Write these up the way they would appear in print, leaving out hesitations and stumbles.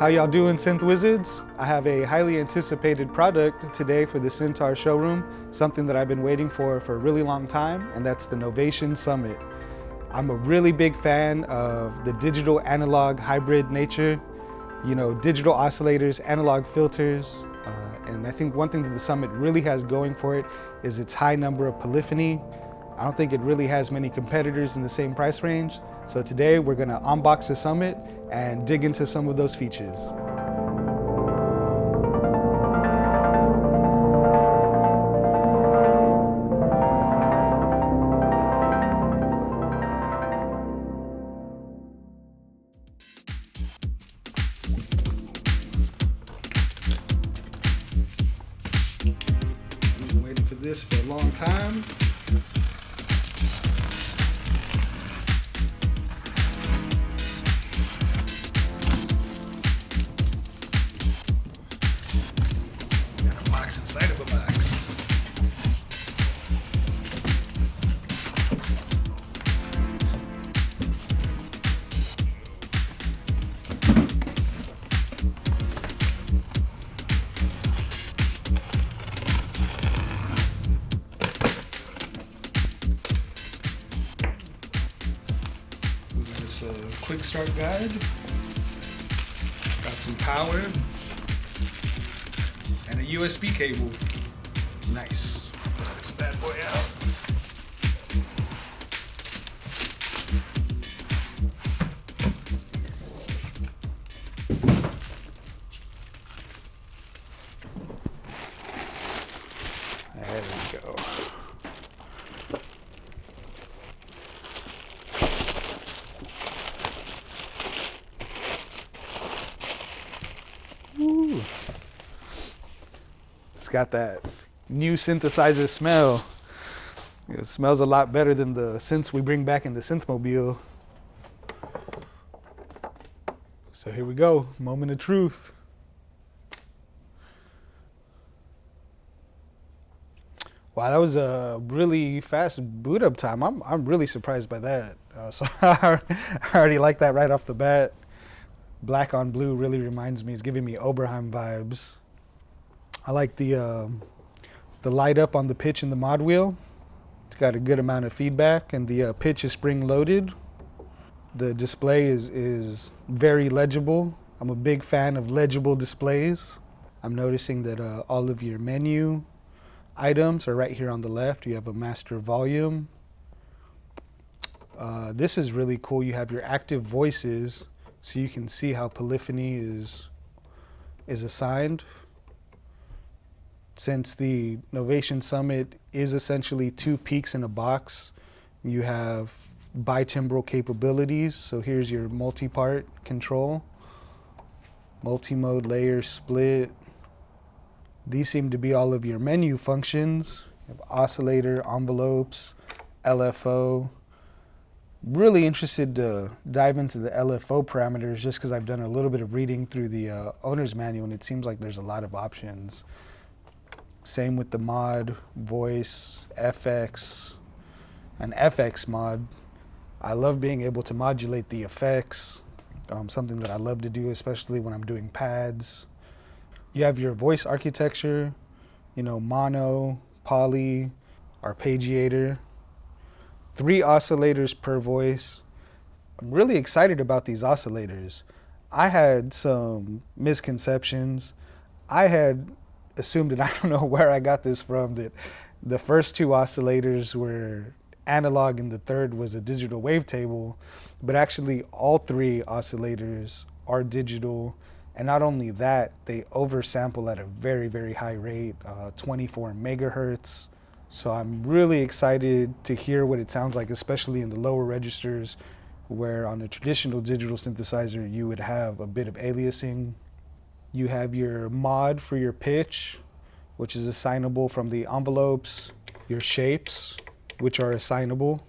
How y'all doing, Synth Wizards? I have a highly anticipated product today for the Syntaur showroom, something that I've been waiting for a really long time, and that's the Novation Summit. I'm a really big fan of the digital analog hybrid nature, digital oscillators, analog filters, and I think one thing that the Summit really has going for it is its high number of polyphony. I don't think it really has many competitors in the same price range. So today we're gonna unbox the Summit and dig into some of those features. I've been waiting for this for a long time. Inside of a box. There's a quick start guide. Got some power. And a USB cable. Nice. Put this bad boy out. There we go. Ooh. It's got that new synthesizer smell. It smells a lot better than the synths we bring back in the Synthmobile. So here we go, moment of truth. Wow, that was a really fast boot up time. I'm really surprised by that. So I already like that right off the bat. Black on blue really reminds me, it's giving me Oberheim vibes. I like the light up on the pitch and the mod wheel. It's got a good amount of feedback, and the pitch is spring loaded. The display is very legible. I'm a big fan of legible displays. I'm noticing that all of your menu items are right here on the left. You have a master volume. This is really cool. You have your active voices, so you can see how polyphony is assigned. Since the Novation Summit is essentially two peaks in a box, you have bitimbral capabilities. So here's your multi-part control, multi-mode, layer, split. These seem to be all of your menu functions. You have oscillator, envelopes, LFO. Really interested to dive into the LFO parameters just because I've done a little bit of reading through the owner's manual, and it seems like there's a lot of options. Same with the mod, voice, FX, and FX mod. I love being able to modulate the effects, something that I love to do, especially when I'm doing pads. You have your voice architecture, mono, poly, arpeggiator, 3 oscillators per voice. I'm really excited about these oscillators. I had some misconceptions. I had assumed, and I don't know where I got this from, that the first 2 oscillators were analog and the third was a digital wavetable, but actually all 3 oscillators are digital, and not only that, they oversample at a very, very high rate, 24 megahertz. So I'm really excited to hear what it sounds like, especially in the lower registers, where on a traditional digital synthesizer you would have a bit of aliasing. You have your mod for your pitch, which is assignable from the envelopes, your shapes, which are assignable.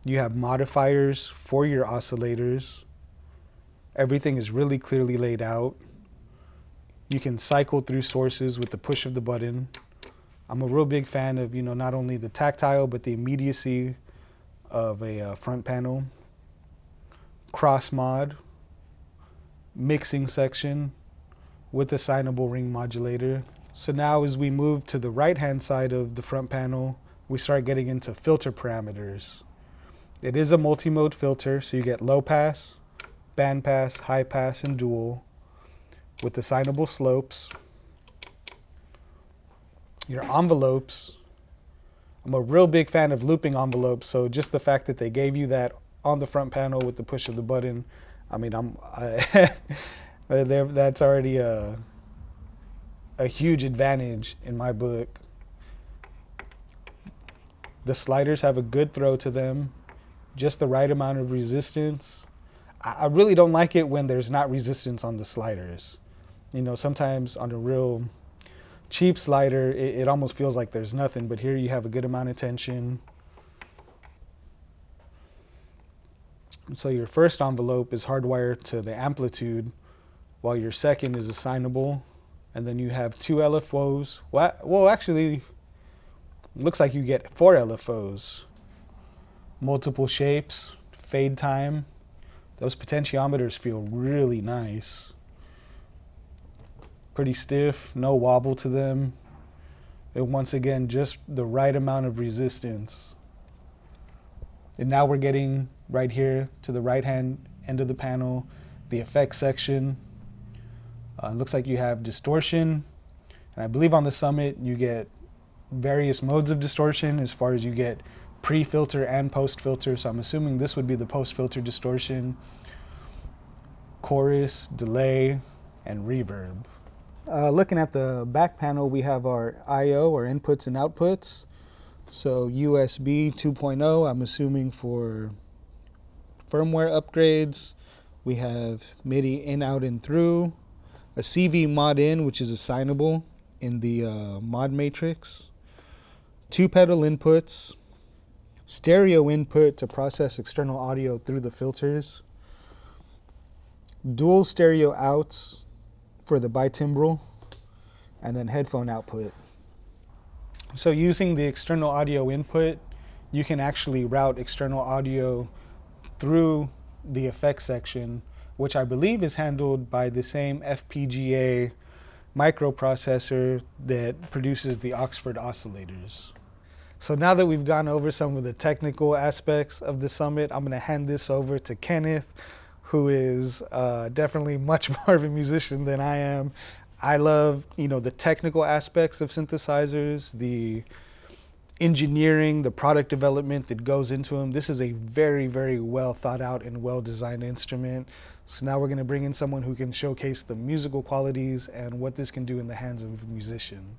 You have modifiers for your oscillators. Everything is really clearly laid out. You can cycle through sources with the push of the button. I'm a real big fan of, not only the tactile, but the immediacy of a front panel. Cross mod. mixing section with assignable ring modulator. So now as we move to the right-hand side of the front panel, we start getting into filter parameters. It is a multi-mode filter, so you get low pass, band pass, high pass, and dual with assignable slopes. Your envelopes, I'm a real big fan of looping envelopes, so just the fact that they gave you that on the front panel with the push of the button, I mean, that's already a huge advantage in my book. The sliders have a good throw to them, just the right amount of resistance. I really don't like it when there's not resistance on the sliders. You know, sometimes on a real cheap slider, it almost feels like there's nothing, but here you have a good amount of tension. So your first envelope is hardwired to the amplitude, while your second is assignable. And then you have 2 LFOs. Well, actually, looks like you get 4 LFOs. Multiple shapes, fade time. Those potentiometers feel really nice. Pretty stiff, no wobble to them. And once again, just the right amount of resistance. And now we're getting right here to the right-hand end of the panel, the effects section. It looks like you have distortion. And I believe on the Summit, you get various modes of distortion as far as you get pre-filter and post-filter. So I'm assuming this would be the post-filter distortion, chorus, delay, and reverb. Looking at the back panel, we have our I/O, or inputs and outputs. So USB 2.0, I'm assuming for firmware upgrades. We have MIDI in, out, and through. A CV mod in, which is assignable in the mod matrix. 2 pedal inputs. Stereo input to process external audio through the filters. Dual stereo outs for the bitimbral, and then headphone output. So using the external audio input, you can actually route external audio through the effects section, which I believe is handled by the same FPGA microprocessor that produces the Oxford oscillators. So now that we've gone over some of the technical aspects of the Summit, I'm going to hand this over to Kenneth, who is definitely much more of a musician than I am. I love, the technical aspects of synthesizers, the engineering, the product development that goes into them. This is a very, very well thought out and well designed instrument. So now we're going to bring in someone who can showcase the musical qualities and what this can do in the hands of a musician.